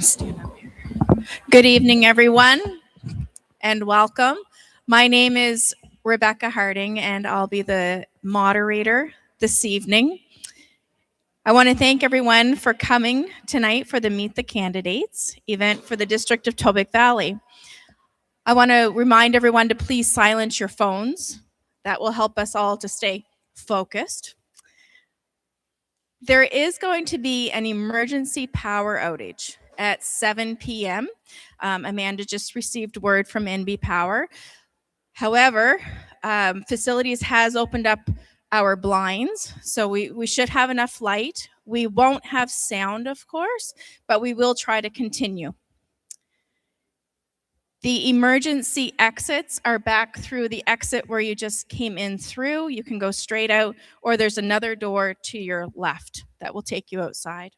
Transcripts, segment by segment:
Stand up here. Good evening, everyone, and welcome. My name is Rebecca Harding, and I'll be the moderator this evening. I want to thank everyone for coming tonight for the Meet the Candidates event for the District of Tobique Valley. I want to remind everyone to please silence your phones. That will help us all to stay focused. There is going to be an emergency power outage at 7 p.m. Amanda just received word from NB Power. However, Facilities has opened up our blinds, so we should have enough light. We won't have sound, of course, but we will try to continue. The emergency exits are back through the exit where you just came in through. You can go straight out, or there's another door to your left that will take you outside.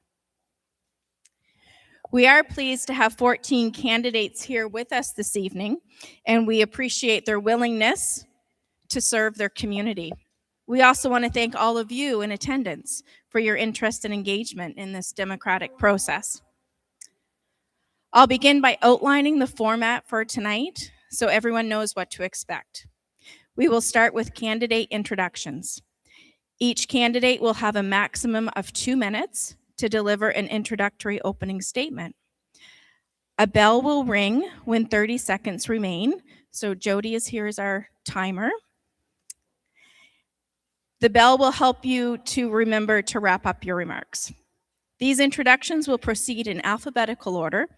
We are pleased to have 14 candidates here with us this evening, and we appreciate their willingness to serve their community. We also want to thank all of you in attendance for your interest and engagement in this democratic process. I'll begin by outlining the format for tonight so everyone knows what to expect. We will start with candidate introductions. Each candidate will have a maximum of 2 minutes to deliver an introductory opening statement. A bell will ring when 30 seconds remain. So Jody is here as our timer. The bell will help you to remember to wrap up your remarks. These introductions will proceed in alphabetical order,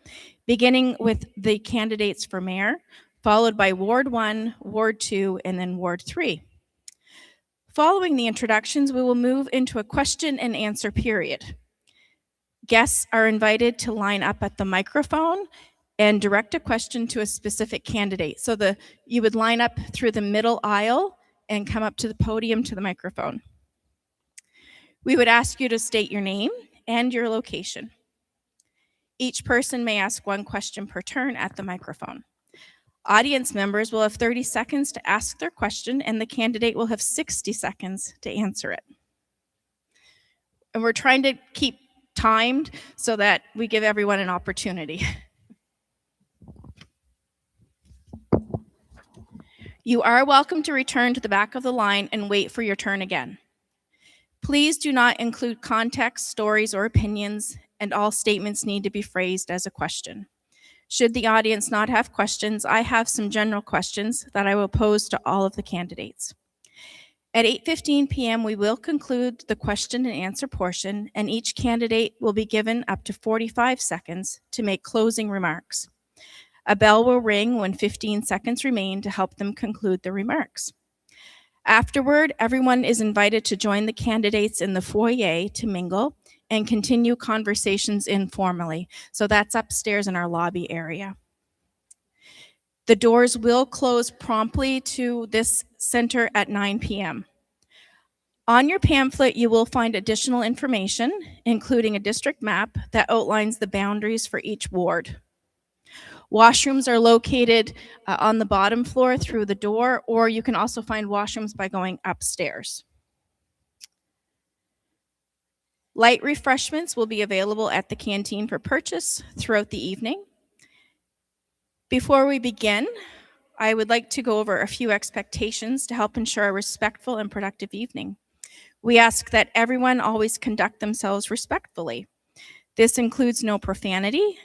beginning with the candidates for mayor, followed by Ward 1, Ward 2, and then Ward 3. Following the introductions, we will move into a question and answer period. Guests are invited to line up at the microphone and direct a question to a specific candidate. So you would line up through the middle aisle and come up to the podium to the microphone. We would ask you to state your name and your location. Each person may ask one question per turn at the microphone. Audience members will have 30 seconds to ask their question, and the candidate will have 60 seconds to answer it. And we're trying to keep timed so that we give everyone an opportunity. You are welcome to return to the back of the line and wait for your turn again. Please do not include context, stories, or opinions, and all statements need to be phrased as a question. Should the audience not have questions, I have some general questions that I will pose to all of the candidates. At 8:15 p.m., we will conclude the question and answer portion, and each candidate will be given up to 45 seconds to make closing remarks. A bell will ring when 15 seconds remain to help them conclude the remarks. Afterward, everyone is invited to join the candidates in the foyer to mingle and continue conversations informally. So that's upstairs in our lobby area. The doors will close promptly to this center at 9 p.m. On your pamphlet, you will find additional information, including a district map that outlines the boundaries for each ward. Washrooms are located on the bottom floor through the door, or you can also find washrooms by going upstairs. Light refreshments will be available at the canteen for purchase throughout the evening. Before we begin, I would like to go over a few expectations to help ensure a respectful and productive evening. We ask that everyone always conduct themselves respectfully. This includes no profanity,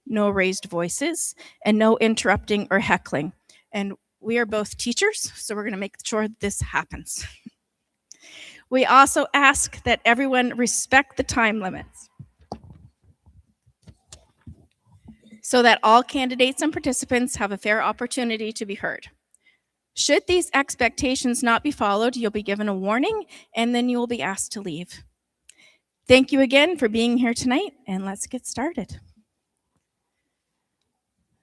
no raised voices, and no interrupting or heckling. And We are both teachers, so we're going to make sure this happens. We also ask that everyone respect the time limits so that all candidates and participants have a fair opportunity to be heard. Should these expectations not be followed, you'll be given a warning and then you will be asked to leave. Thank you again for being here tonight, and let's get started.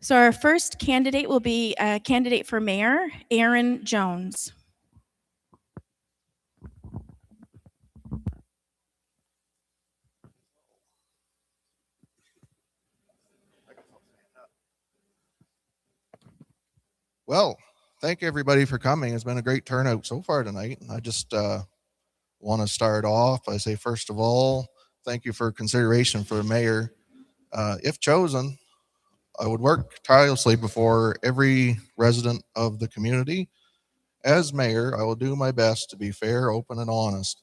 So our first candidate will be a candidate for mayor, Aaron Jones. Well, thank everybody for coming. It's been a great turnout so far tonight. I just want to start off. I say, first of all, thank you for consideration for mayor. If chosen, I would work tirelessly before every resident of the community. As mayor, I will do my best to be fair, open, and honest.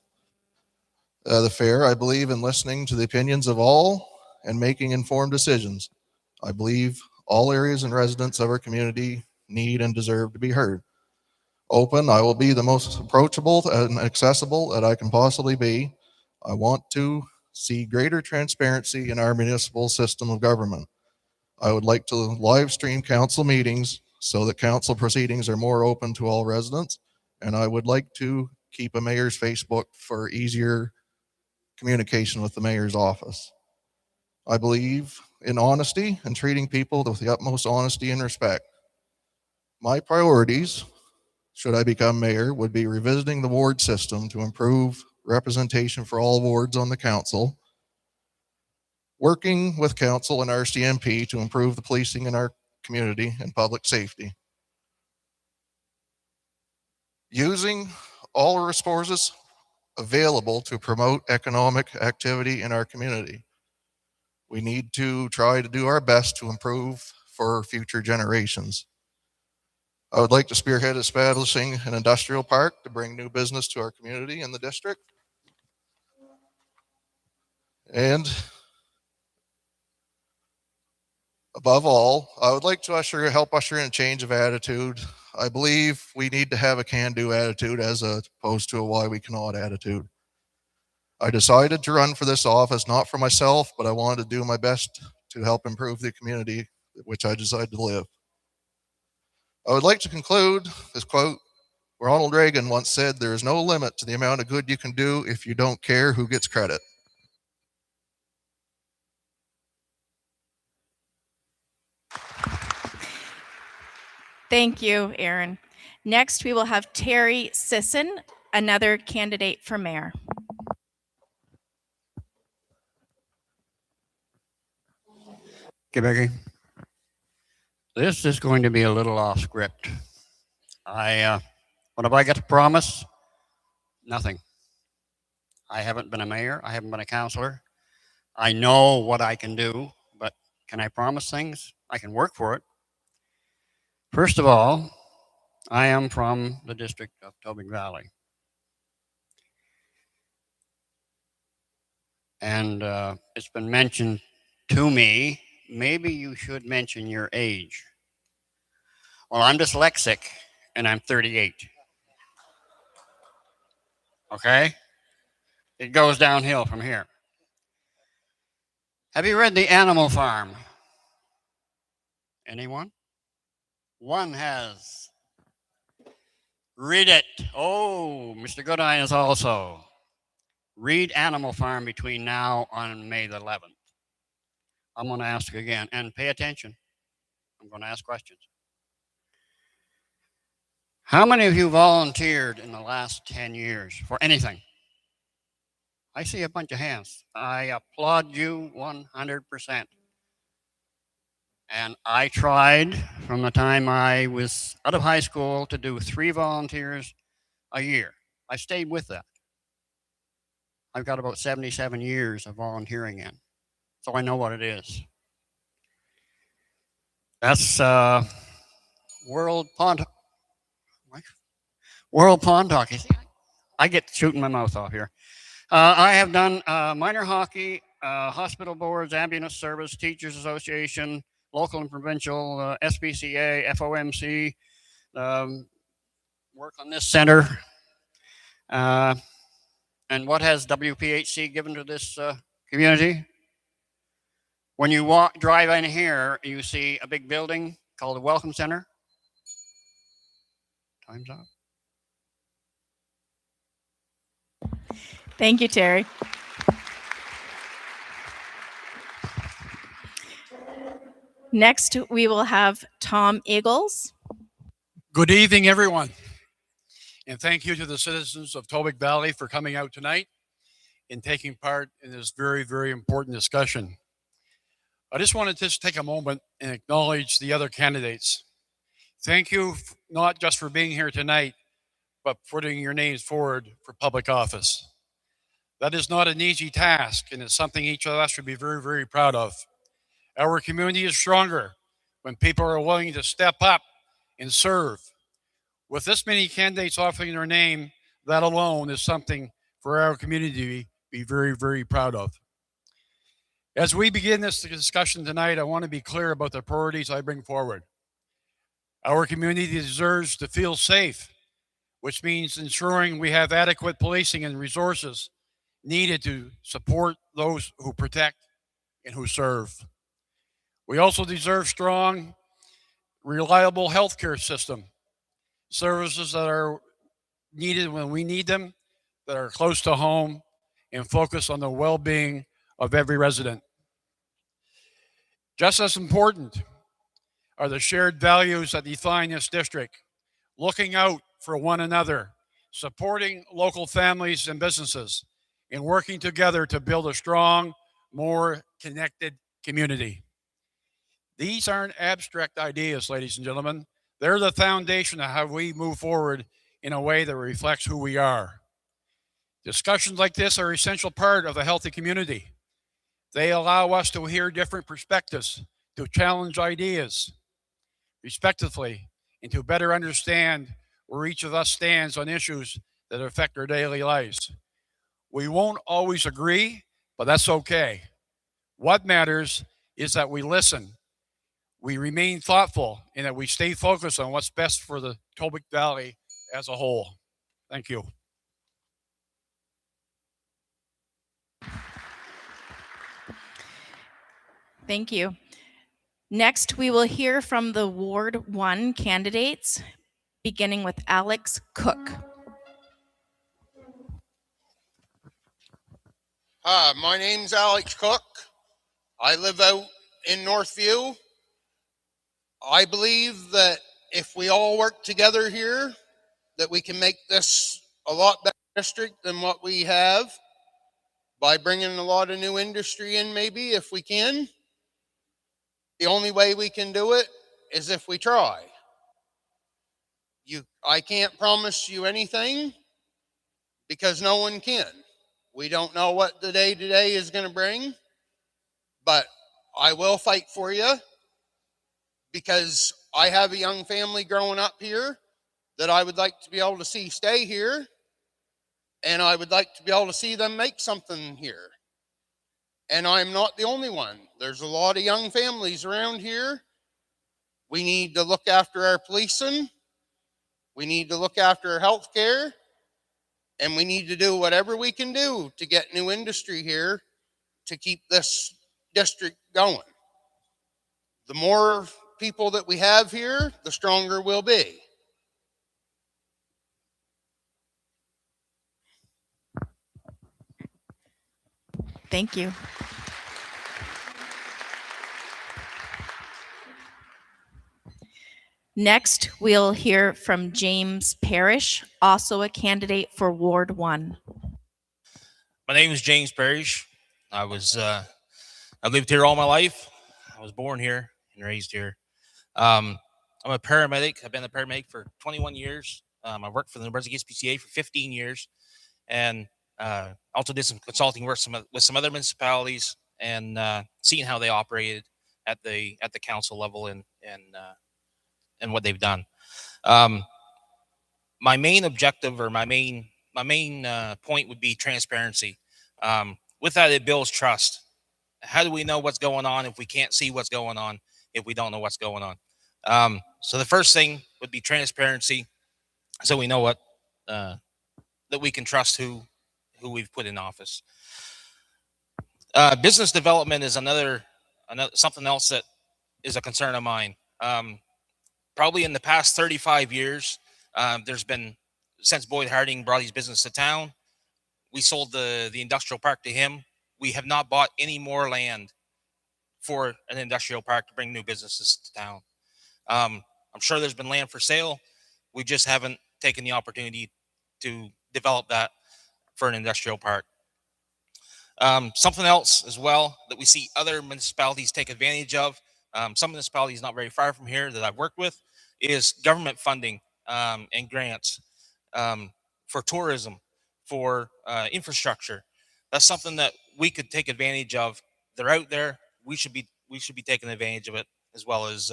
I believe in listening to the opinions of all and making informed decisions. I believe all areas and residents of our community need and deserve to be heard. Open, I will be the most approachable and accessible that I can possibly be. I want to see greater transparency in our municipal system of government. I would like to live stream council meetings so that council proceedings are more open to all residents. And I would like to keep a mayor's Facebook for easier communication with the mayor's office. I believe in honesty and treating people with the utmost honesty and respect. My priorities, should I become mayor, would be revisiting the ward system to improve representation for all wards on the council, working with council and RCMP to improve the policing in our community and public safety, using all resources available to promote economic activity in our community. We need to try to do our best to improve for future generations. I would like to spearhead establishing an industrial park to bring new business to our community and the district. And above all, I would like to help usher in a change of attitude. I believe we need to have a can-do attitude as opposed to a why we cannot attitude. I decided to run for this office not for myself, but I wanted to do my best to help improve the community which I decided to live. I would like to conclude this quote. Ronald Reagan once said, "There is no limit to the amount of good you can do if you don't care who gets credit." Thank you, Aaron. Next, we will have Terry Sisson, another candidate for mayor. Okay, Becky. This is going to be a little off script. What have I got to promise? Nothing. I haven't been a mayor. I haven't been a councilor. I know what I can do, but can I promise things? I can work for it. First of all, I am from the district of Tobique Valley. And it's been mentioned to me, maybe you should mention your age. Well, I'm dyslexic and I'm 38. Okay? It goes downhill from here. Have you read The Animal Farm? Anyone? One has. Read it. Oh, Mr. Goodine is also. Read Animal Farm between now and May the 11th. I'm going to ask again, and pay attention. I'm going to ask questions. How many of you volunteered in the last 10 years for anything? I see a bunch of hands. I applaud you 100%. And I tried from the time I was out of high school to do 3 volunteers a year. I stayed with that. I've got about 77 years of volunteering in, so I know what it is. That's World Pond Hockey. I get shooting my mouth off here. I have done minor hockey, hospital boards, ambulance service, teachers association, local and provincial, SPCA, FOMC, work on this center. And what has WPHC given to this community? When you drive in here, you see a big building called the Welcome Center. Time's up. Thank you, Terry. Next, we will have Tom Eagles. Good evening, everyone. And thank you to the citizens of Tobique Valley for coming out tonight and taking part in this very, very important discussion. I just wanted to take a moment and acknowledge the other candidates. Thank you not just for being here tonight, but putting your names forward for public office. That is not an easy task, and it's something each of us should be very, very proud of. Our community is stronger when people are willing to step up and serve. With this many candidates offering their name, that alone is something for our community to be very, very proud of. As we begin this discussion tonight, I want to be clear about the priorities I bring forward. Our community deserves to feel safe, which means ensuring we have adequate policing and resources needed to support those who protect and who serve. We also deserve strong, reliable healthcare system, services that are needed when we need them, that are close to home, and focus on the well-being of every resident. Just as important are the shared values that define this district, looking out for one another, supporting local families and businesses, and working together to build a strong, more connected community. These aren't abstract ideas, ladies and gentlemen. They're the foundation of how we move forward in a way that reflects who we are. Discussions like this are an essential part of a healthy community. They allow us to hear different perspectives, to challenge ideas respectively, and to better understand where each of us stands on issues that affect our daily lives. We won't always agree, but that's okay. What matters is that we listen, we remain thoughtful, and that we stay focused on what's best for the Tobique Valley as a whole. Thank you. Thank you. Next, we will hear from the Ward 1 candidates, beginning with Alex Cook. Hi, my name's Alex Cook. I live out in Northview. I believe that if we all work together here, that we can make this a lot better district than what we have by bringing a lot of new industry in, maybe, if we can. The only way we can do it is if we try. I can't promise you anything because no one can. We don't know what the day today is going to bring, but I will fight for you because I have a young family growing up here that I would like to be able to see stay here, and I would like to be able to see them make something here. And I'm not the only one. There's a lot of young families around here. We need to look after our policing. We need to look after our health care. And we need to do whatever we can do to get new industry here to keep this district going. The more people that we have here, the stronger we'll be. Thank you. Next, we'll hear from James Parrish, also a candidate for Ward 1. My name is James Parrish. I lived here all my life. I was born here and raised here. I'm a paramedic. I've been a paramedic for 21 years. I worked for the New Brunswick SPCA for 15 years, and also did some consulting work with some other municipalities and seeing how they operated at the council level and what they've done. My main objective, or my main point, would be transparency. With that, it builds trust. How do we know what's going on if we can't see what's going on, if we don't know what's going on? So the first thing would be transparency, so we know what that we can trust who we've put in office. Business development is another something else that is a concern of mine. Probably in the past 35 years, there's been, since Boyd Harding brought his business to town, we sold the industrial park to him. We have not bought any more land for an industrial park to bring new businesses to town. I'm sure there's been land for sale. We just haven't taken the opportunity to develop that for an industrial park. Something else as well that we see other municipalities take advantage of, some municipalities not very far from here that I've worked with, is government funding and grants for tourism, for infrastructure. That's something that we could take advantage of. They're out there. We should be taking advantage of it as well as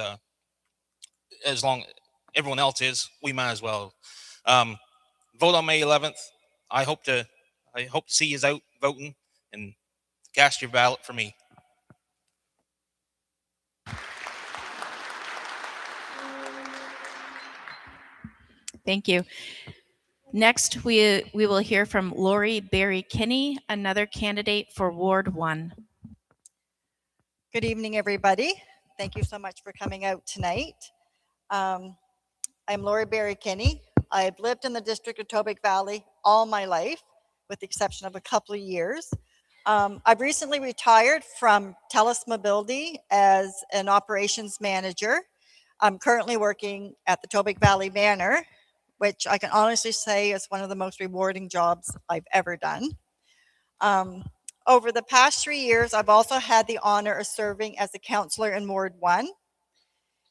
long everyone else is. We might as well. Vote on May 11th. I hope to see you out voting and cast your ballot for me. Thank you. Next, we will hear from Lori Berry Kinney, another candidate for Ward 1. Good evening, everybody. Thank you so much for coming out tonight. I'm Lori Berry Kinney. I've lived in the district of Tobique Valley all my life, with the exception of a couple of years. I've recently retired from TELUS Mobility as an operations manager. I'm currently working at the Tobique Valley Manor, which I can honestly say is one of the most rewarding jobs I've ever done. Over the past 3 years, I've also had the honor of serving as a councillor in Ward 1.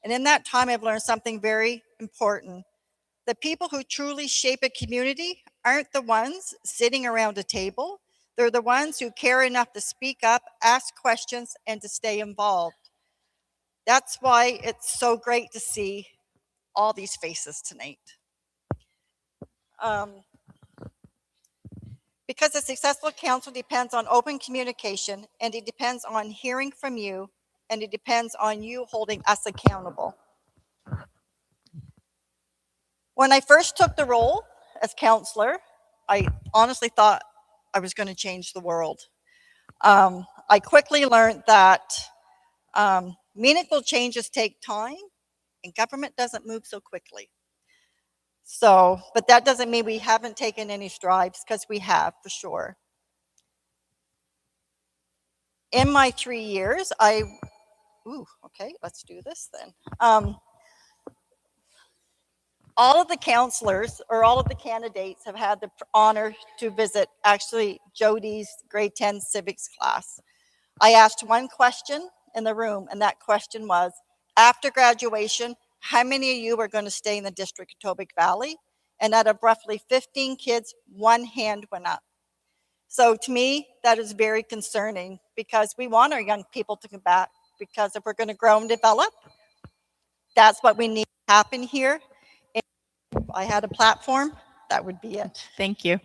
And in that time, I've learned something very important. The people who truly shape a community aren't the ones sitting around a table. They're the ones who care enough to speak up, ask questions, and to stay involved. That's why it's so great to see all these faces tonight. Because a successful council depends on open communication, and it depends on hearing from you, and it depends on you holding us accountable. When I first took the role as councillor, I honestly thought I was going to change the world. I quickly learned that meaningful changes take time, and government doesn't move so quickly. But that doesn't mean we haven't taken any strides, because we have, for sure. In my 3 years, okay, let's do this then. All of the counselors, or all of the candidates, have had the honor to visit, actually, Jody's grade 10 civics class. I asked one question in the room, and that question was, after graduation, how many of you are going to stay in the district of Tobique Valley? And out of roughly 15 kids, one hand went up. So to me, that is very concerning, because we want our young people to come back, because if we're going to grow and develop, that's what we need to happen here. And if I had a platform, that would be it. Thank you.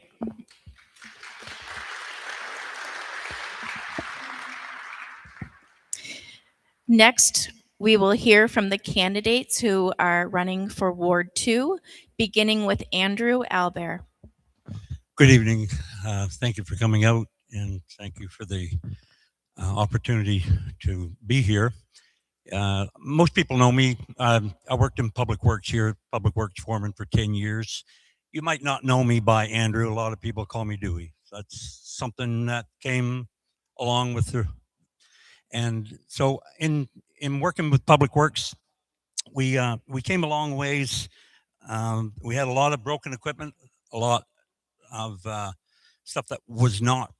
Next, we will hear from the candidates who are running for Ward 2, beginning with Andrew Albert. Good evening. Thank you for coming out, and thank you for the opportunity to be here. Most people know me. I worked in public works here, public works foreman for 10 years. You might not know me by Andrew. A lot of people call me Dewey. That's something that came along with the, and so in working with public works, we came a long ways. We had a lot of broken equipment, a lot of stuff that was not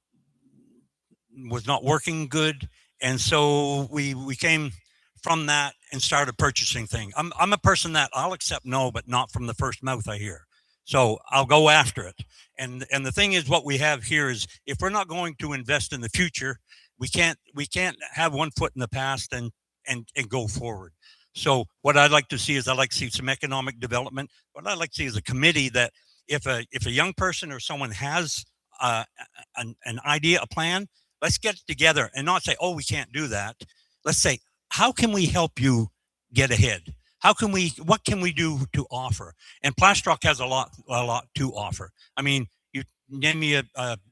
working good, and so we came from that and started purchasing things. I'm a person that I'll accept no, but not from the first mouth I hear. So I'll go after it. And the thing is, what we have here is, if we're not going to invest in the future, we can't have one foot in the past and go forward. So what I'd like to see is, I'd like to see some economic development. What I'd like to see is a committee that, if a young person or someone has an idea, a plan, let's get together and not say, oh, we can't do that. Let's say, how can we help you get ahead? what can we do to offer? And Plastrock has a lot to offer. I mean, you name me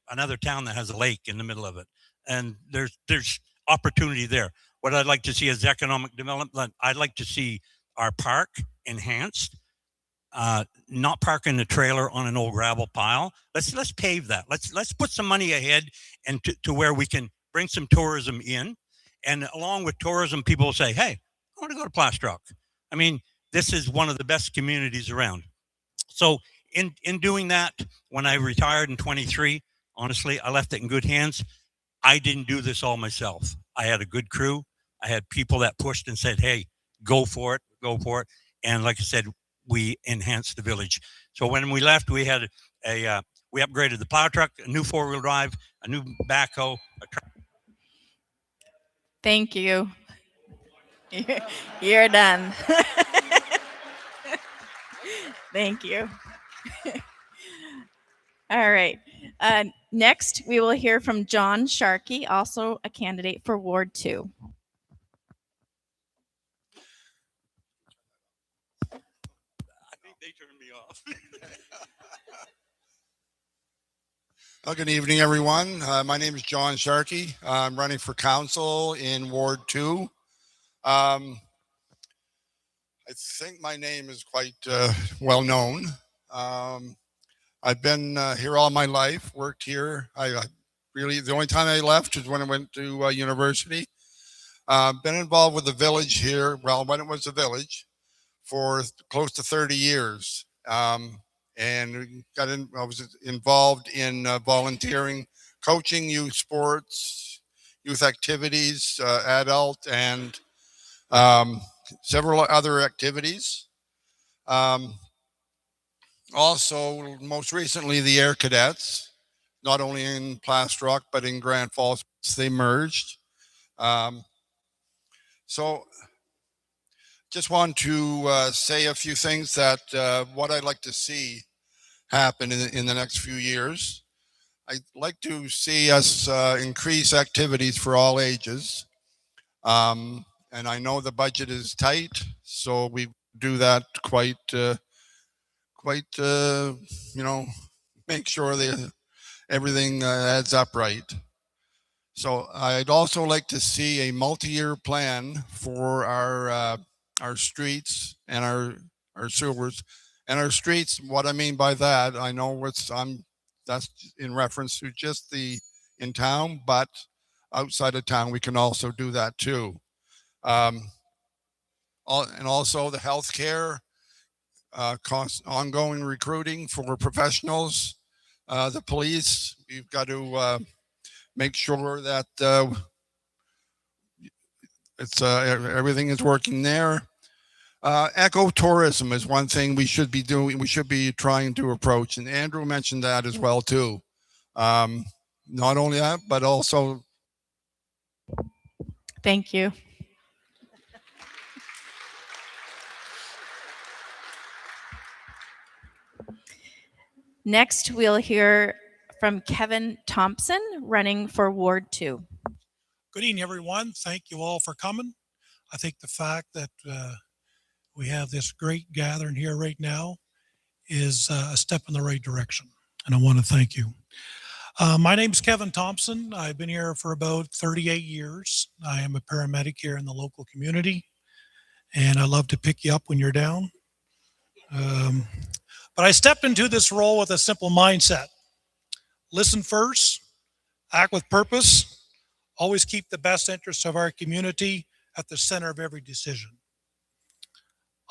another town that has a lake in the middle of it, and there's opportunity there. What I'd like to see is economic development. I'd like to see our park enhanced. Not parking the trailer on an old gravel pile. Let's pave that. Let's put some money ahead and to where we can bring some tourism in, and along with tourism, people will say, "Hey, I want to go to Plastrock." I mean, this is one of the best communities around. So in doing that, when I retired in 23, honestly, I left it in good hands. I didn't do this all myself. I had a good crew. I had people that pushed and said, "Hey, go for it, go for it." And like I said, we enhanced the village. So when we left, we had we upgraded the plow truck, a new 4-wheel drive, a new backhoe. Thank you. You're done. Thank you. All right. Next, we will hear from John Sharkey, also a candidate for Ward 2. I think they turned me off. Good evening, everyone. My name is John Sharkey. I'm running for council in Ward 2. I think my name is quite well known. I've been here all my life, worked here. The only time I left is when I went to university. Been involved with the village here, well, when it was a village, for close to 30 years. And I was involved in volunteering, coaching youth sports, youth activities, adult, and several other activities. Also, most recently, the Air Cadets, not only in Plastrock, but in Grand Falls, they merged. So just want to say a few things that what I'd like to see happen in the next few years. I'd like to see us increase activities for all ages. And I know the budget is tight, so we do that quite, make sure that everything adds up right. So I'd also like to see a multi-year plan for our streets and our sewers and our streets. What I mean by that, I know that's in reference to just in town, but outside of town, we can also do that too. And also the healthcare, ongoing recruiting for professionals, the police. We've got to make sure that everything is working there. Ecotourism is one thing we should be doing. We should be trying to approach, and Andrew mentioned that as well too. Not only that, but also. Thank you. Next, we'll hear from Kevin Thompson, running for Ward 2. Good evening, everyone. Thank you all for coming. I think the fact that we have this great gathering here right now is a step in the right direction, and I want to thank you. My name is Kevin Thompson. I've been here for about 38 years. I am a paramedic here in the local community, and I love to pick you up when you're down. But I stepped into this role with a simple mindset. Listen first, act with purpose, always keep the best interests of our community at the center of every decision.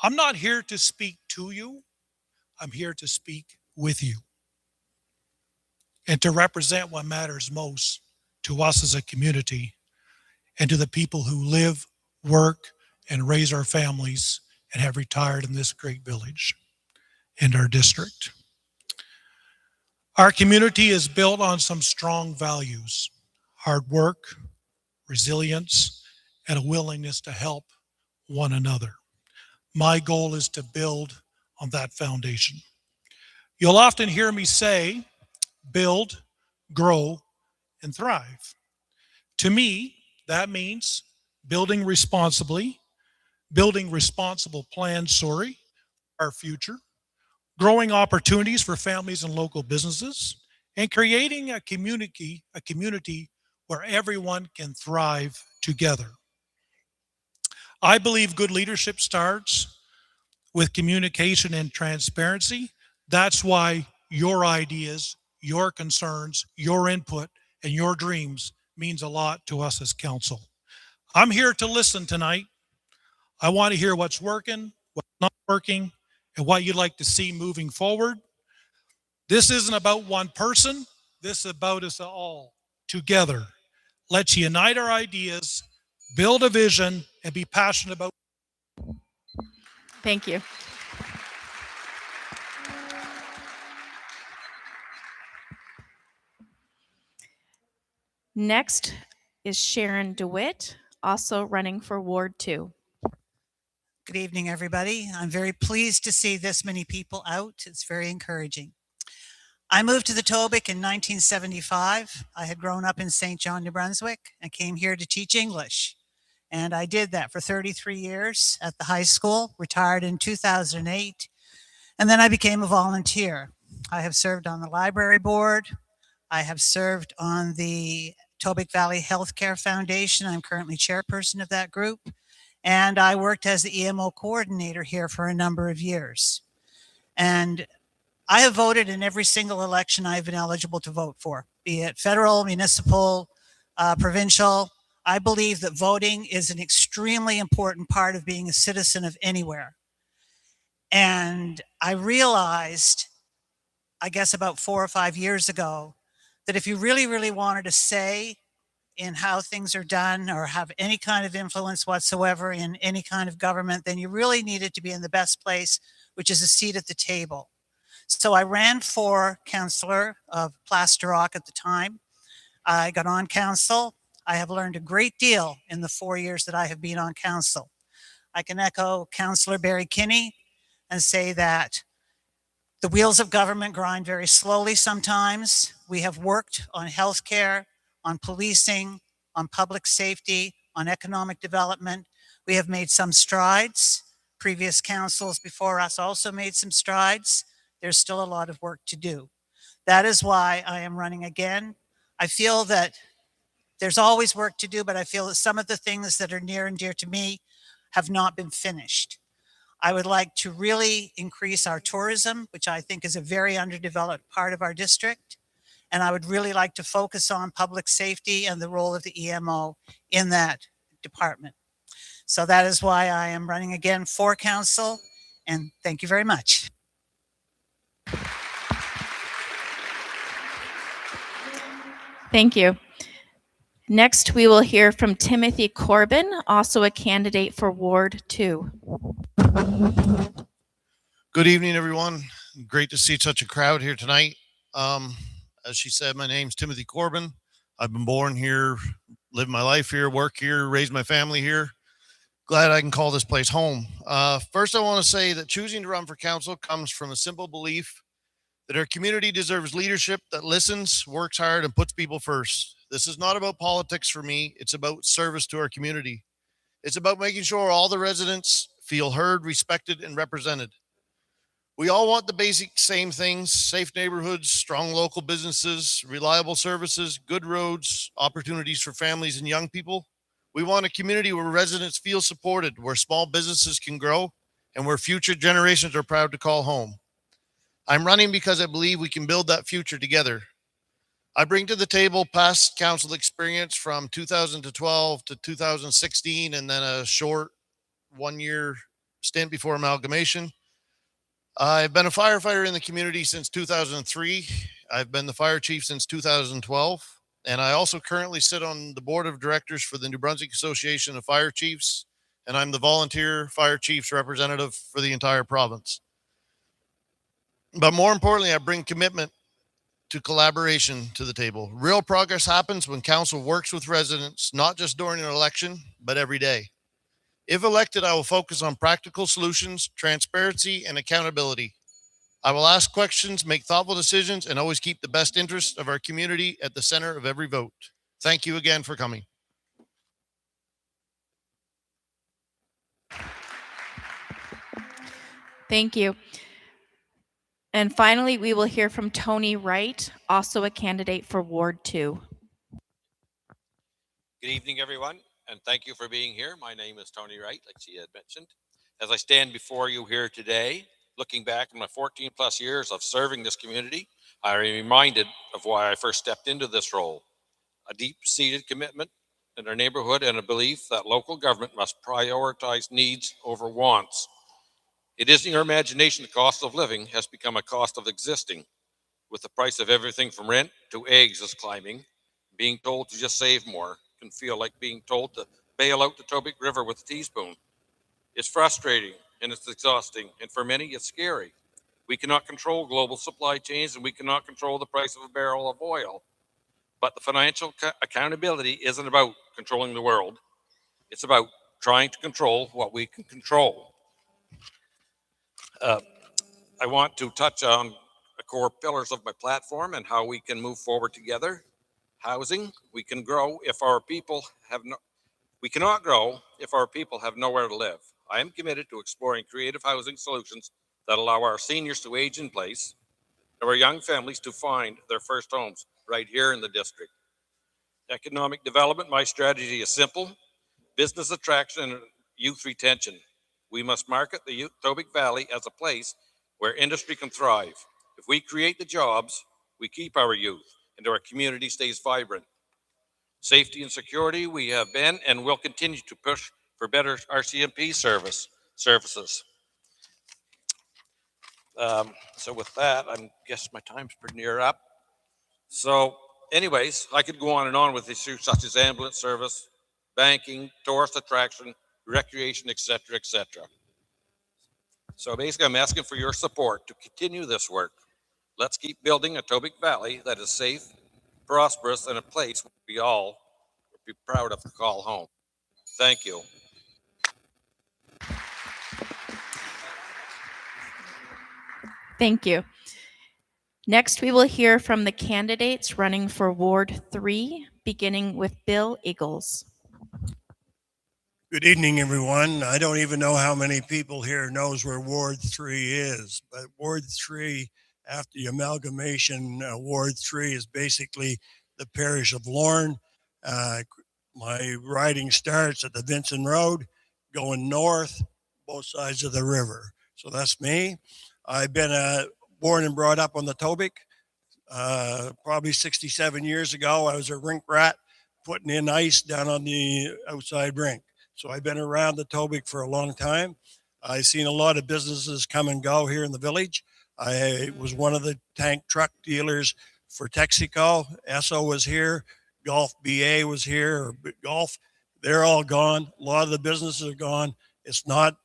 I'm not here to speak to you. I'm here to speak with you and to represent what matters most to us as a community and to the people who live, work, and raise our families and have retired in this great village and our district. Our community is built on some strong values: hard work, resilience, and a willingness to help one another. My goal is to build on that foundation. You'll often hear me say, build, grow, and thrive. To me, that means building responsibly, building responsible plans, our future, growing opportunities for families and local businesses, and creating a community where everyone can thrive together. I believe good leadership starts with communication and transparency. That's why your ideas, your concerns, your input, and your dreams means a lot to us as council. I'm here to listen tonight. I want to hear what's working, what's not working, and what you'd like to see moving forward. This isn't about one person. This is about us all together. Let's unite our ideas, build a vision, and be passionate about. Thank you. Next is Sharon DeWitt, also running for Ward 2. Good evening, everybody. I'm very pleased to see this many people out. It's very encouraging. I moved to the Tobique in 1975. I had grown up in St. John, New Brunswick, and came here to teach English. And I did that for 33 years at the high school, retired in 2008, and then I became a volunteer. I have served on the library board. I have served on the Tobique Valley Healthcare Foundation. I'm currently chairperson of that group. And I worked as the EMO coordinator here for a number of years. And I have voted in every single election I've been eligible to vote for, be it federal, municipal, provincial. I believe that voting is an extremely important part of being a citizen of anywhere. And I realized, I guess about 4 or 5 years ago, that if you really, really wanted to say in how things are done or have any kind of influence whatsoever in any kind of government, then you really needed to be in the best place, which is a seat at the table. So I ran for councillor of Plaster Rock at the time. I got on council. I have learned a great deal in the 4 years that I have been on council. I can echo Councillor Barry Kinney and say that the wheels of government grind very slowly sometimes. We have worked on healthcare, on policing, on public safety, on economic development. We have made some strides. Previous councils before us also made some strides. There's still a lot of work to do. That is why I am running again. I feel that there's always work to do, but I feel that some of the things that are near and dear to me have not been finished. I would like to really increase our tourism, which I think is a very underdeveloped part of our district. And I would really like to focus on public safety and the role of the EMO in that department. So that is why I am running again for council, and thank you very much. Thank you. Next, we will hear from Timothy Corbin, also a candidate for Ward 2. Good evening, everyone. Great to see such a crowd here tonight. As she said, my name's Timothy Corbin. I've been born here, lived my life here, work here, raised my family here. Glad I can call this place home. First, I want to say that choosing to run for council comes from a simple belief that our community deserves leadership that listens, works hard, and puts people first. This is not about politics for me. It's about service to our community. It's about making sure all the residents feel heard, respected, and represented. We all want the basic same things: safe neighborhoods, strong local businesses, reliable services, good roads, opportunities for families and young people. We want a community where residents feel supported, where small businesses can grow, and where future generations are proud to call home. I'm running because I believe we can build that future together. I bring to the table past council experience from 2012 to 2016, and then a short 1-year stint before amalgamation. I've been a firefighter in the community since 2003. I've been the fire chief since 2012. And I also currently sit on the board of directors for the New Brunswick Association of Fire Chiefs. And I'm the volunteer fire chiefs representative for the entire province. But more importantly, I bring commitment to collaboration to the table. Real progress happens when council works with residents, not just during an election, but every day. If elected, I will focus on practical solutions, transparency, and accountability. I will ask questions, make thoughtful decisions, and always keep the best interests of our community at the center of every vote. Thank you again for coming. Thank you. And finally, we will hear from Tony Wright, also a candidate for Ward 2. Good evening, everyone, and thank you for being here. My name is Tony Wright, like she had mentioned. As I stand before you here today, looking back on my 14 plus years of serving this community, I am reminded of why I first stepped into this role. A deep-seated commitment in our neighborhood and a belief that local government must prioritize needs over wants. It isn't your imagination the cost of living has become a cost of existing. With the price of everything from rent to eggs is climbing, being told to just save more can feel like being told to bail out the Tobique River with a teaspoon. It's frustrating and it's exhausting, and for many it's scary. We cannot control global supply chains and we cannot control the price of a barrel of oil. But the financial accountability isn't about controlling the world. It's about trying to control what we can control. I want to touch on the core pillars of my platform and how we can move forward together. Housing, we can grow if our people have we cannot grow if our people have nowhere to live. I am committed to exploring creative housing solutions that allow our seniors to age in place and our young families to find their first homes right here in the district. Economic development, my strategy is simple: business attraction and youth retention. We must market the Tobique Valley as a place where industry can thrive. If we create the jobs, we keep our youth and our community stays vibrant. Safety and security, we have been and will continue to push for better RCMP services. So with that, I guess my time's pretty near up. So anyways, I could go on and on with issues such as ambulance service, banking, tourist attraction, recreation, etc., etc. So basically, I'm asking for your support to continue this work. Let's keep building a Tobique Valley that is safe, prosperous, and a place we all would be proud of to call home. Thank you. Thank you. Next, we will hear from the candidates running for Ward 3, beginning with Bill Eagles. Good evening, everyone. I don't even know how many people here knows where Ward 3 is, but Ward 3, after the amalgamation, Ward 3 is basically the parish of Lorne. My riding starts at the Vincent Road, going north, both sides of the river. So that's me. I've been born and brought up on the Tobique. Probably 67 years ago, I was a rink rat putting in ice down on the outside rink. So I've been around the Tobique for a long time. I've seen a lot of businesses come and go here in the village. I was one of the tank truck dealers for Texaco. Esso was here. Golf BA was here, or Golf. They're all gone. A lot of the businesses are gone. It's not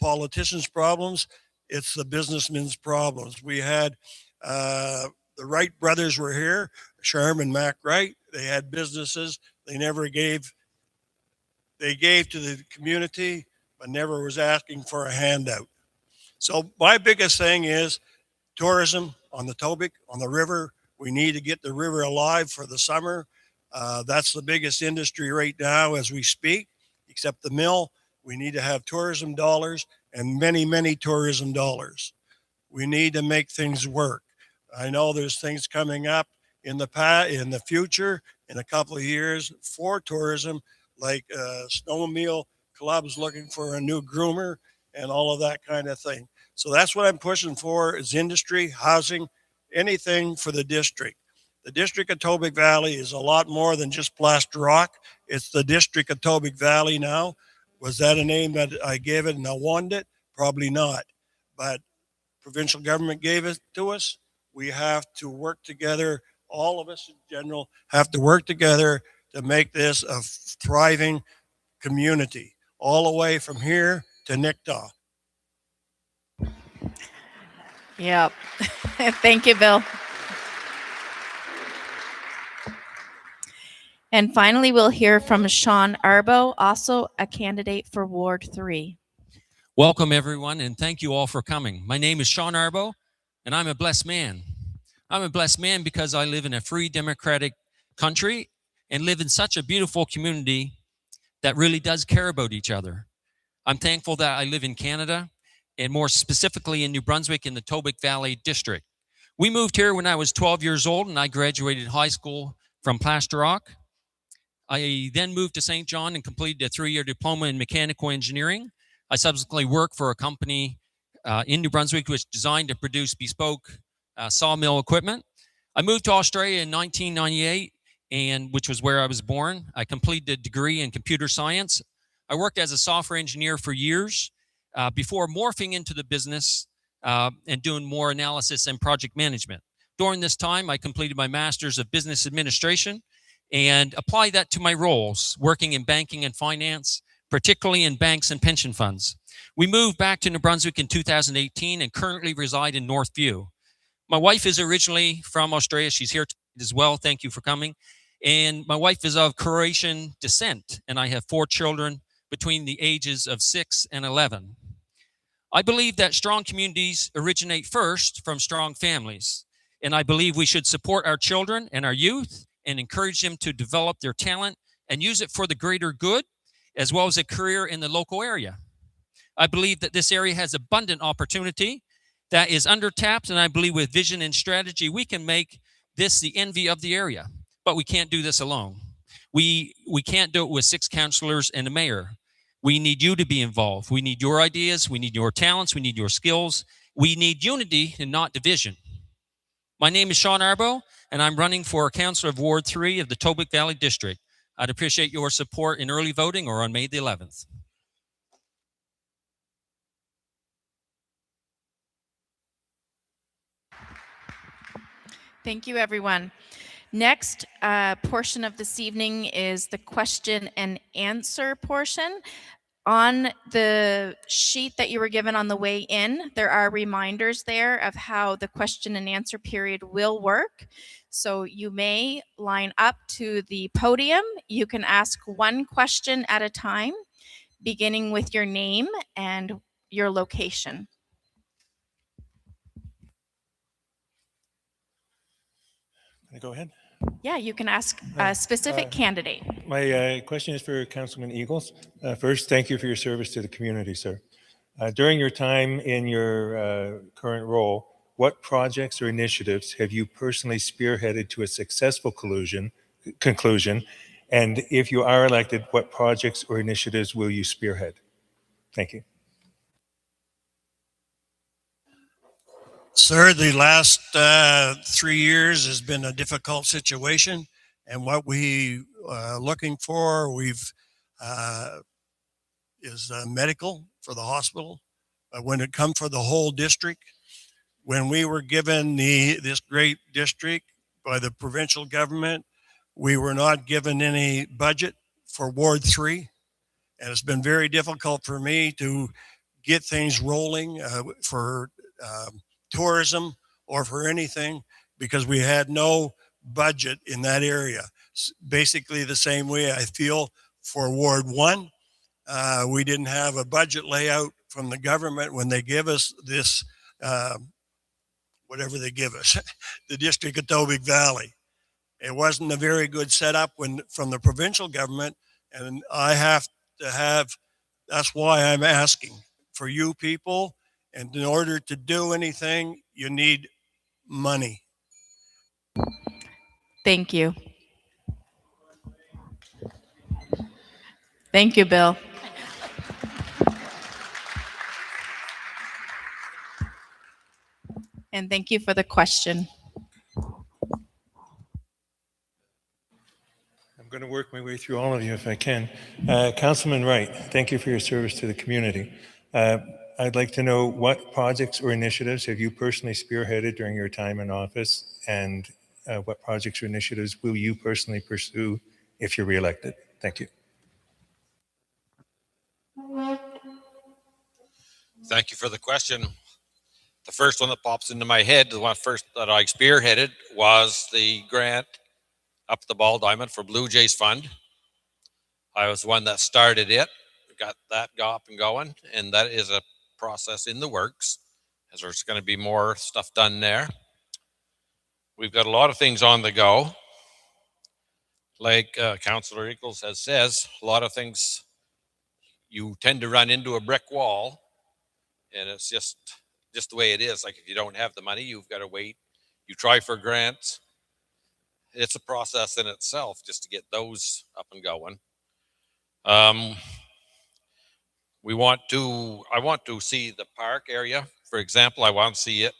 politicians' problems. It's the businessmen's problems. We had the Wright brothers were here, Sherm and Mac Wright. They had businesses. They never gave. They gave to the community, but never was asking for a handout. So my biggest thing is tourism on the Tobique, on the river. We need to get the river alive for the summer. That's the biggest industry right now as we speak, except the mill. We need to have tourism dollars and many, many tourism dollars. We need to make things work. I know there's things coming up in the future, in a couple of years for tourism, like snowmobile clubs looking for a new groomer and all of that kind of thing. So that's what I'm pushing for is industry, housing, anything for the district. The district of Tobique Valley is a lot more than just plaster rock. It's the district of Tobique Valley now. Was that a name that I gave it and I wanted it? Probably not. But provincial government gave it to us. We have to work together. All of us in general have to work together to make this a thriving community, all the way from here to Nicktaw. Yep. Thank you, Bill. And finally, we'll hear from Sean Arbo, also a candidate for Ward 3. Welcome, everyone, and thank you all for coming. My name is Sean Arbo, and I'm a blessed man. I'm a blessed man because I live in a free democratic country and live in such a beautiful community that really does care about each other. I'm thankful that I live in Canada and more specifically in New Brunswick in the Tobique Valley District. We moved here when I was 12 years old, and I graduated high school from Plaster Rock. I then moved to St. John and completed a 3-year diploma in mechanical engineering. I subsequently worked for a company in New Brunswick which designed and produced bespoke sawmill equipment. I moved to Australia in 1998, and which was where I was born. I completed a degree in computer science. I worked as a software engineer for years before morphing into the business and doing more analysis and project management. During this time, I completed my Master's of Business Administration and applied that to my roles, working in banking and finance, particularly in banks and pension funds. We moved back to New Brunswick in 2018 and currently reside in Northview. My wife is originally from Australia. She's here as well. Thank you for coming. And my wife is of Croatian descent, and I have 4 children between the ages of 6 and 11. I believe that strong communities originate first from strong families, and I believe we should support our children and our youth and encourage them to develop their talent and use it for the greater good, as well as a career in the local area. I believe that this area has abundant opportunity that is undertapped, and I believe with vision and strategy, we can make this the envy of the area. But we can't do this alone. We can't do it with 6 councillors and a mayor. We need you to be involved. We need your ideas. We need your talents. We need your skills. We need unity and not division. My name is Sean Arbo, and I'm running for Councillor of Ward 3 of the Tobique Valley District. I'd appreciate your support in early voting or on May the 11th. Thank you, everyone. Next portion of this evening is the question and answer portion. On the sheet that you were given on the way in, there are reminders there of how the question and answer period will work. So you may line up to the podium. You can ask one question at a time, beginning with your name and your location. Can I go ahead? Yeah, you can ask a specific candidate. My question is for Councilman Eagles. First, thank you for your service to the community, sir. During your time in your current role, what projects or initiatives have you personally spearheaded to a successful conclusion? And if you are elected, what projects or initiatives will you spearhead? Thank you. Sir, the last 3 years has been a difficult situation, and what we looking for, we've is medical for the hospital. When it comes for the whole district, when we were given this great district by the provincial government, we were not given any budget for Ward 3, and it's been very difficult for me to get things rolling for tourism or for anything because we had no budget in that area. Basically the same way I feel for Ward 1. We didn't have a budget layout from the government when they give us this, whatever they give us, the District of Tobique Valley. It wasn't a very good setup from the provincial government, and I have to have, that's why I'm asking for you people. And in order to do anything, you need money. Thank you. Thank you, Bill. And thank you for the question. I'm going to work my way through all of you if I can. Councilman Wright, thank you for your service to the community. I'd like to know what projects or initiatives have you personally spearheaded during your time in office, and what projects or initiatives will you personally pursue if you're reelected? Thank you. Thank you for the question. The first one that pops into my head, the one first that I spearheaded, was the grant up the Ball Diamond for Blue Jays Fund. I was one that started it, got that up and going, and that is a process in the works, as there's going to be more stuff done there. We've got a lot of things on the go. Like Councillor Eagles says, a lot of things, you tend to run into a brick wall and it's just the way it is. Like if you don't have the money, you've got to wait. You try for grants. It's a process in itself just to get those up and going. I want to see the park area, for example. I want to see it.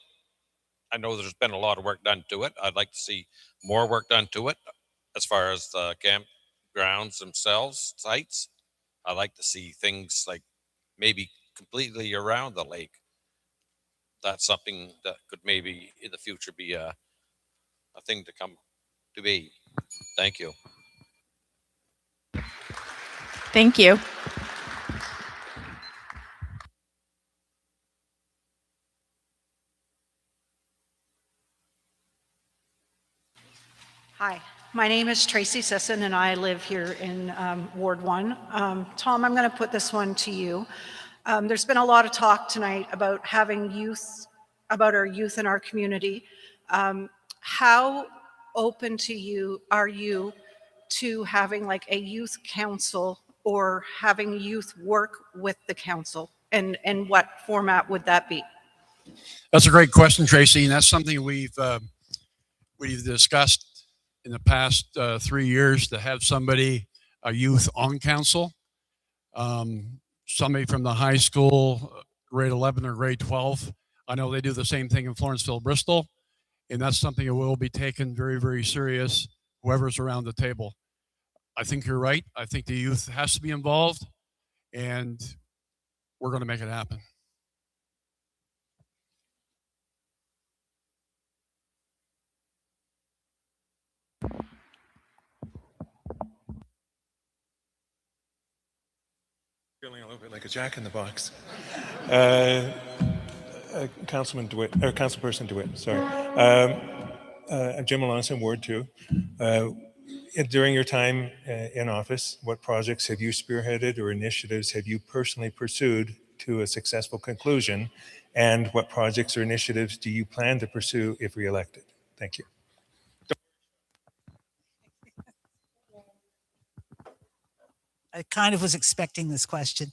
I know there's been a lot of work done to it. I'd like to see more work done to it as far as the campgrounds themselves, sites. I like to see things like maybe completely around the lake. That's something that could maybe in the future be a thing to come to be. Thank you. Thank you. Hi, my name is Tracy Sisson and I live here in Ward 1. Tom, I'm going to put this one to you. There's been a lot of talk tonight about having youth, about our youth in our community. How open are you to having like a youth council or having youth work with the council? And what format would that be? That's a great question, Tracy, and that's something we've discussed in the past 3 years, to have a youth on council, somebody from the high school, grade 11 or grade 12. I know they do the same thing in Florenceville, Bristol, and that's something that will be taken very, very serious, whoever's around the table. I think you're right. I think the youth has to be involved, and we're going to make it happen. Feeling a little bit like a jack in the box. Councilman DeWitt, or Councilperson DeWitt, sorry. Jim Alonso, Ward 2. During your time in office, what projects have you spearheaded or initiatives have you personally pursued to a successful conclusion? And what projects or initiatives do you plan to pursue if reelected? Thank you. I kind of was expecting this question.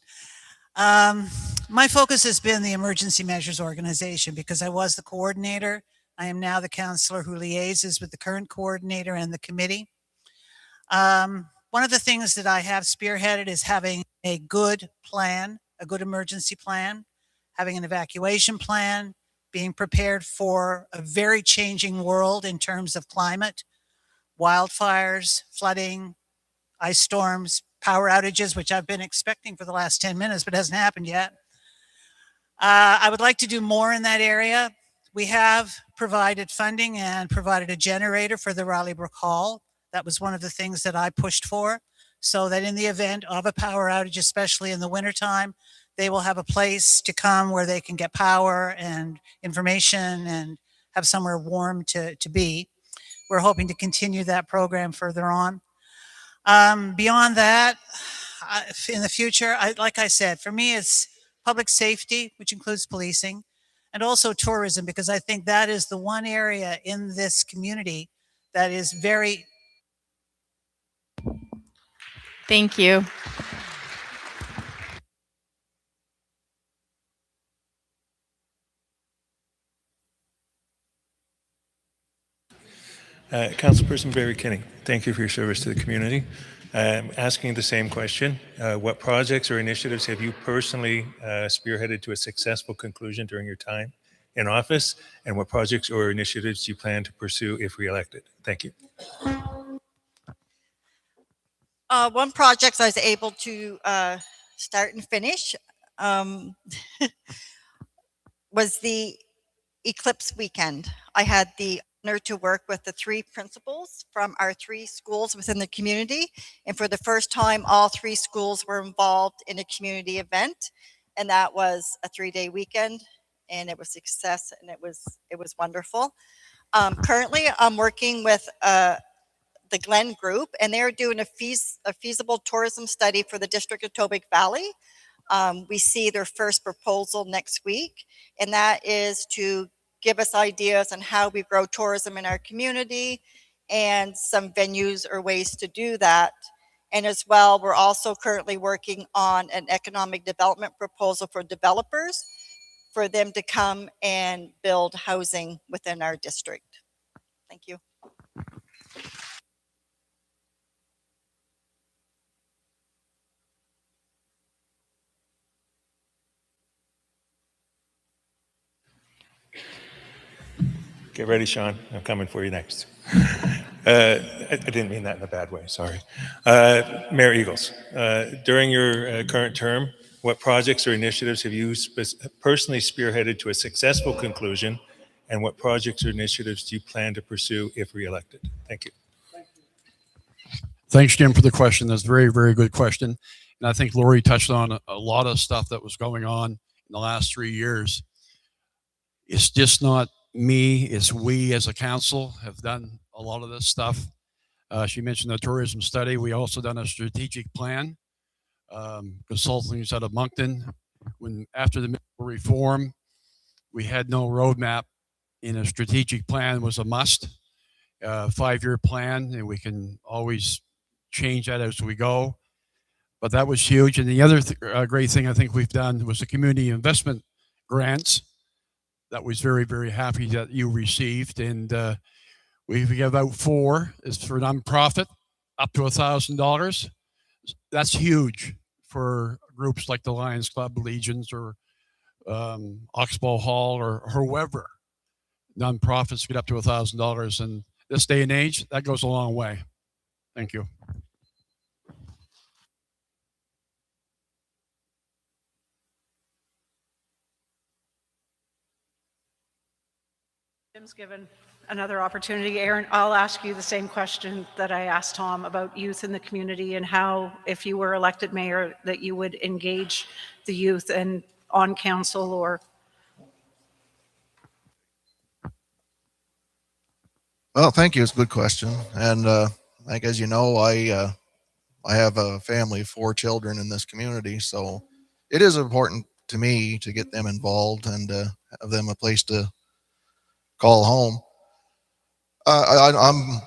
My focus has been the Emergency Measures Organization because I was the coordinator. I am now the counselor who liaises with the current coordinator and the committee. One of the things that I have spearheaded is having a good plan, a good emergency plan, having an evacuation plan, being prepared for a very changing world in terms of climate, wildfires, flooding, ice storms, power outages, which I've been expecting for the last 10 minutes, but hasn't happened yet. I would like to do more in that area. We have provided funding and provided a generator for the Riley Brook Hall. That was one of the things that I pushed for, so that in the event of a power outage, especially in the wintertime, they will have a place to come where they can get power and information and have somewhere warm to be. We're hoping to continue that program further on. Beyond that, in the future, like I said, for me, it's public safety, which includes policing, and also tourism, because I think that is the one area in this community that is very... Thank you. Councilperson Barry Kinney, thank you for your service to the community. Asking the same question, what projects or initiatives have you personally spearheaded to a successful conclusion during your time in office, and what projects or initiatives do you plan to pursue if reelected? Thank you. One project I was able to start and finish was the Eclipse weekend. I had the honor to work with the 3 principals from our 3 schools within the community. And for the first time, all 3 schools were involved in a community event. And that was a 3-day weekend. And it was a success, and it was wonderful. Currently, I'm working with the Glen Group, and they're doing a feasible tourism study for the District of Tobique Valley. We see their first proposal next week, and that is to give us ideas on how we grow tourism in our community and some venues or ways to do that. And as well, we're also currently working on an economic development proposal for developers for them to come and build housing within our district. Thank you. Get ready, Sean. I'm coming for you next. I didn't mean that in a bad way, sorry. Mayor Eagles, during your current term, what projects or initiatives have you personally spearheaded to a successful conclusion, and what projects or initiatives do you plan to pursue if reelected? Thank you. Thanks, Jim, for the question. That's a very, very good question. And I think Lori touched on a lot of stuff that was going on in the last 3 years. It's just not me, it's we as a council have done a lot of this stuff. She mentioned the tourism study. We also done a strategic plan, consultants out of Moncton. After the reform, we had no roadmap, and a strategic plan was a must. 5-year plan, and we can always change that as we go. But that was huge. And the other great thing I think we've done was the community investment grants. That was very, very happy that you received. And we give out 4. It's for nonprofit, up to $1,000. That's huge for groups like the Lions Club, Legions, or Oxbow Hall, or whoever. Nonprofits get up to $1,000. And this day and age, that goes a long way. Thank you. Jim's given another opportunity. Aaron, I'll ask you the same question that I asked Tom about youth in the community and how, if you were elected mayor, that you would engage the youth and on council or. Well, thank you. It's a good question. And like, as you know, I have a family of 4 children in this community. So it is important to me to get them involved and have them a place to call home.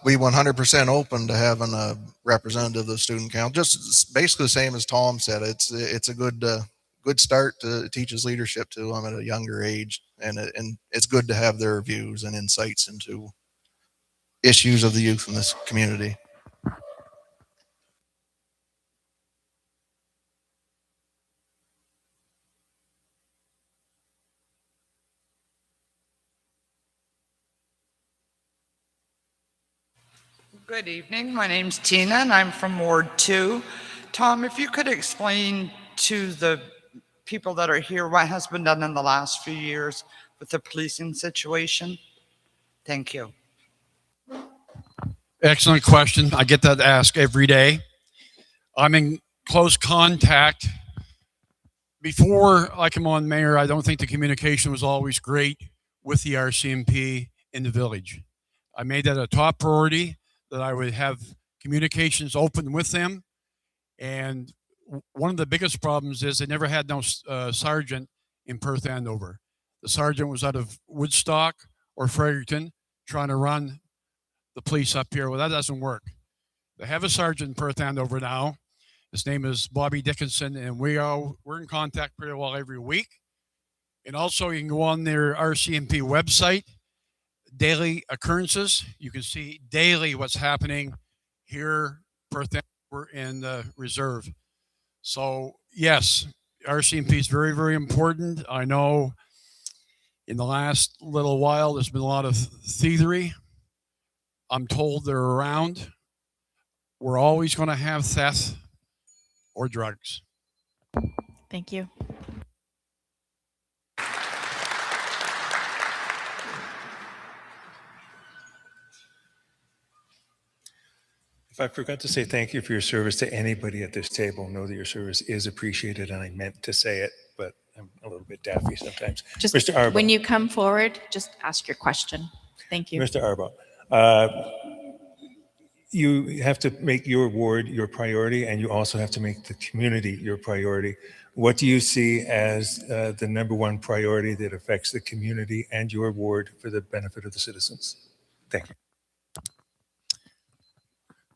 We 100% open to having a representative of the student council. Just basically the same as Tom said. It's a good start to teach his leadership to them at a younger age, and it's good to have their views and insights into issues of the youth in this community. Good evening. My name's Tina, and I'm from Ward 2. Tom, if you could explain to the people that are here what has been done in the last few years with the policing situation. Thank you. Excellent question. I get that asked every day. I'm in close contact. Before I come on mayor, I don't think the communication was always great with the RCMP in the village. I made that a top priority, that I would have communications open with them. And one of the biggest problems is they never had no sergeant in Perth Andover. The sergeant was out of Woodstock or Fredericton trying to run the police up here. Well, that doesn't work. They have a sergeant in Perth Andover now. His name is Bobby Dickinson, and we're in contact pretty well every week. And also you can go on their RCMP website, daily occurrences. You can see daily what's happening here, Perth Andover, and the reserve. So yes, RCMP is very, very important. I know in the last little while there's been a lot of thievery. I'm told they're around. We're always going to have theft or drugs. Thank you. If I forgot to say thank you for your service to anybody at this table, know that your service is appreciated, and I meant to say it, but I'm a little bit daffy sometimes. Just Mr. Arbaugh. when you come forward, just ask your question. Thank you. Mr. Arbaugh, you have to make your ward your priority, and you also have to make the community your priority. What do you see as the #1 priority that affects the community and your ward for the benefit of the citizens? Thank you.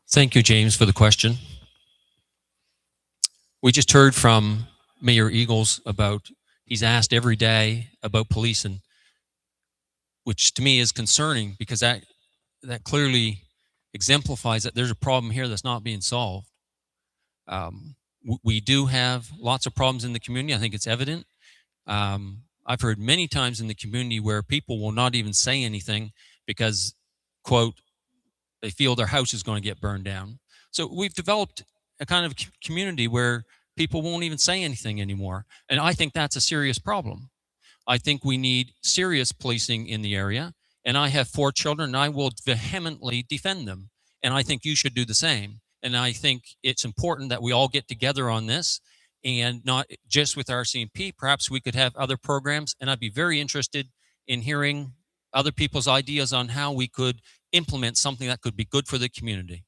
Thank you, James, for the question. We just heard from Mayor Eagles about He's asked every day about policing, which to me is concerning because that clearly exemplifies that there's a problem here that's not being solved. We do have lots of problems in the community. I think it's evident. I've heard many times in the community where people will not even say anything because, quote, they feel their house is going to get burned down. So we've developed a kind of community where people won't even say anything anymore. And I think that's a serious problem. I think we need serious policing in the area. And I have 4 children, and I will vehemently defend them. And I think you should do the same. And I think it's important that we all get together on this, and not just with RCMP. Perhaps we could have other programs. And I'd be very interested in hearing other people's ideas on how we could implement something that could be good for the community.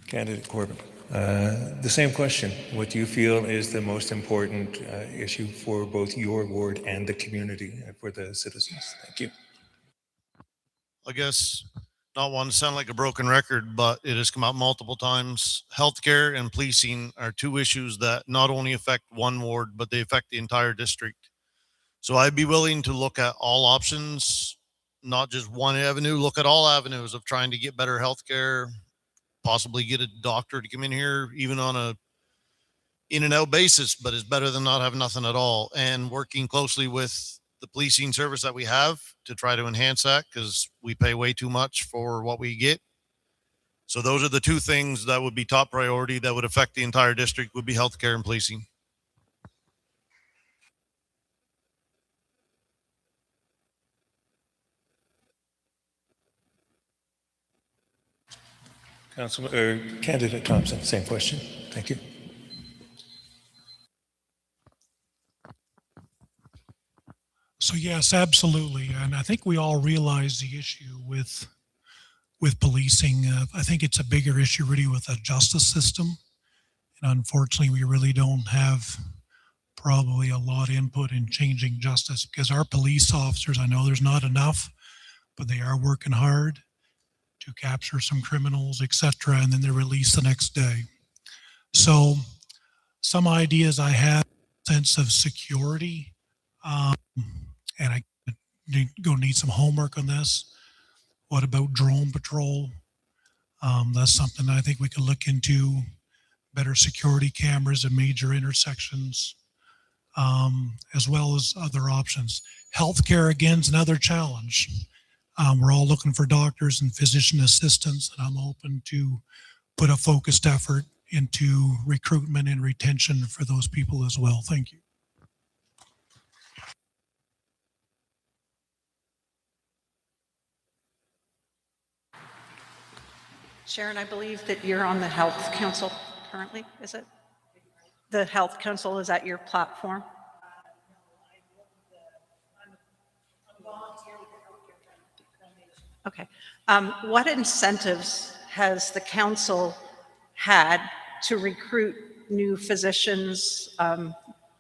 Candidate Corbin. The same question. What do you feel is the most important issue for both your ward and the community and for the citizens? Thank you. I guess not want to sound like a broken record, but it has come out multiple times. Healthcare and policing are 2 issues that not only affect one ward, but they affect the entire district. So I'd be willing to look at all options, not just one avenue, look at all avenues of trying to get better healthcare, possibly get a doctor to come in here, even on a in and out basis, but it's better than not having nothing at all. And working closely with the policing service that we have to try to enhance that, because we pay way too much for what we get. So those are the 2 things that would be top priority that would affect the entire district, would be healthcare and policing. Candidate Thompson, same question. Thank you. So yes, absolutely. And I think we all realize the issue with policing. I think it's a bigger issue really with the justice system. And unfortunately, we really don't have probably a lot of input in changing justice, because our police officers, I know there's not enough, but they are working hard to capture some criminals, etc., and then they're released the next day. So some ideas I have, sense of security, and I need some homework on this. What about drone patrol? That's something I think we could look into. Better security cameras at major intersections, as well as other options. Healthcare, again, is another challenge. We're all looking for doctors and physician assistants, and I'm open to put a focused effort into recruitment and retention for those people as well. Thank you. Sharon, I believe that you're on the Health Council currently, is it? The Health Council is at your platform? Okay. What incentives has the council had to recruit new physicians,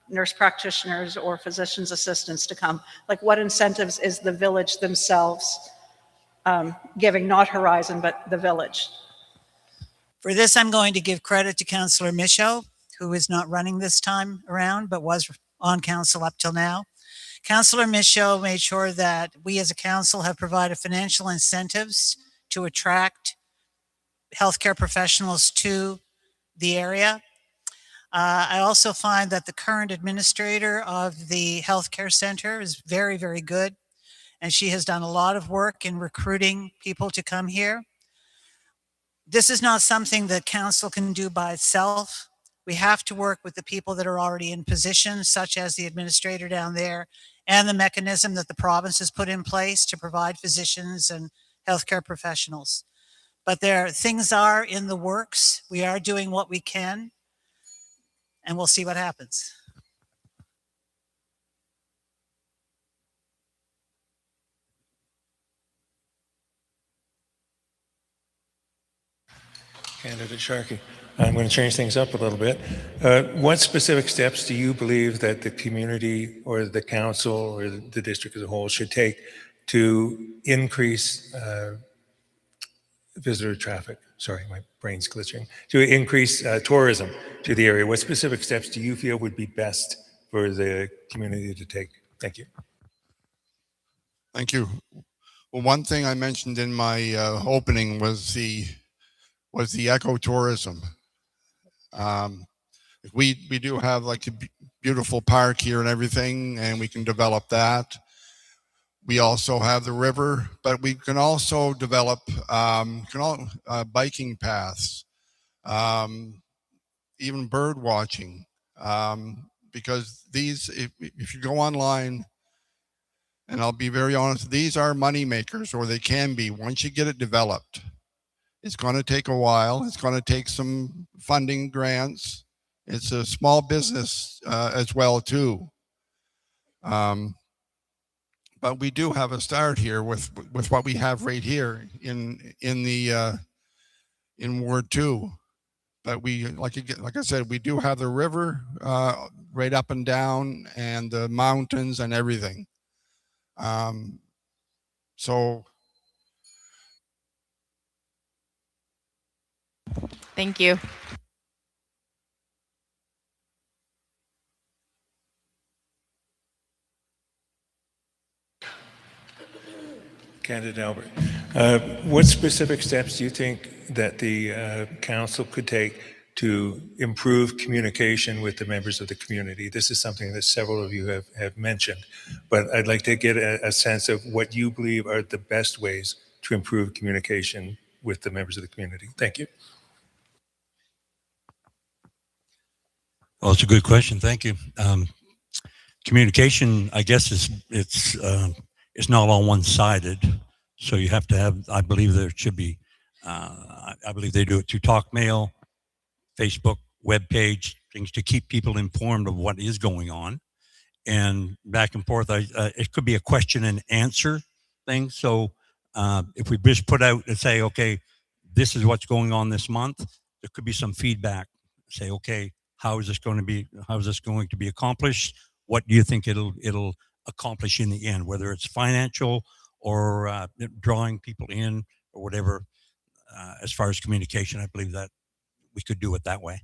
nurse practitioners, or physician's assistants to come? Like, what incentives is the village themselves giving, not Horizon, but the village? For this, I'm going to give credit to Councillor Michaud, who is not running this time around, but was on council up till now. Councillor Michaud made sure that we as a council have provided financial incentives to attract healthcare professionals to the area. I also find that the current administrator of the healthcare center is very, very good, and she has done a lot of work in recruiting people to come here. This is not something the council can do by itself. We have to work with the people that are already in position, such as the administrator down there, and the mechanism that the province has put in place to provide physicians and healthcare professionals. But things are in the works. We are doing what we can, and we'll see what happens. Candidate Sharkey. I'm going to change things up a little bit. What specific steps do you believe that the community or the council or the district as a whole should take to increase visitor traffic? Sorry, my brain's glitching. To increase tourism to the area. What specific steps do you feel would be best for the community to take? Thank you. Thank you. Well, one thing I mentioned in my opening was the ecotourism. We do have like a beautiful park here and everything, and we can develop that. We also have the river, but we can also develop biking paths, even bird watching, because these, if you go online, and I'll be very honest, these are money makers, or they can be once you get it developed. It's going to take a while. It's going to take some funding grants. It's a small business as well too. But we do have a start here with what we have right here in Ward 2. But we, like I said, we do have the river right up and down, and the mountains and everything. So Thank you. Candidate Albert, what specific steps do you think that the council could take to improve communication with the members of the community? This is something that several of you have mentioned, but I'd like to get a sense of what you believe are the best ways to improve communication with the members of the community. Thank you. Well, it's a good question. Thank you. Communication, I guess, it's not all one-sided. So you have to have, I believe there should be, I believe they do it through talk mail, Facebook, webpage, things to keep people informed of what is going on. And back and forth, it could be a question and answer thing. So if we just put out and say, okay, this is what's going on this month, there could be some feedback. Say, okay, how is this going to be accomplished? What do you think it'll accomplish in the end, whether it's financial or drawing people in or whatever? As far as communication, I believe that we could do it that way.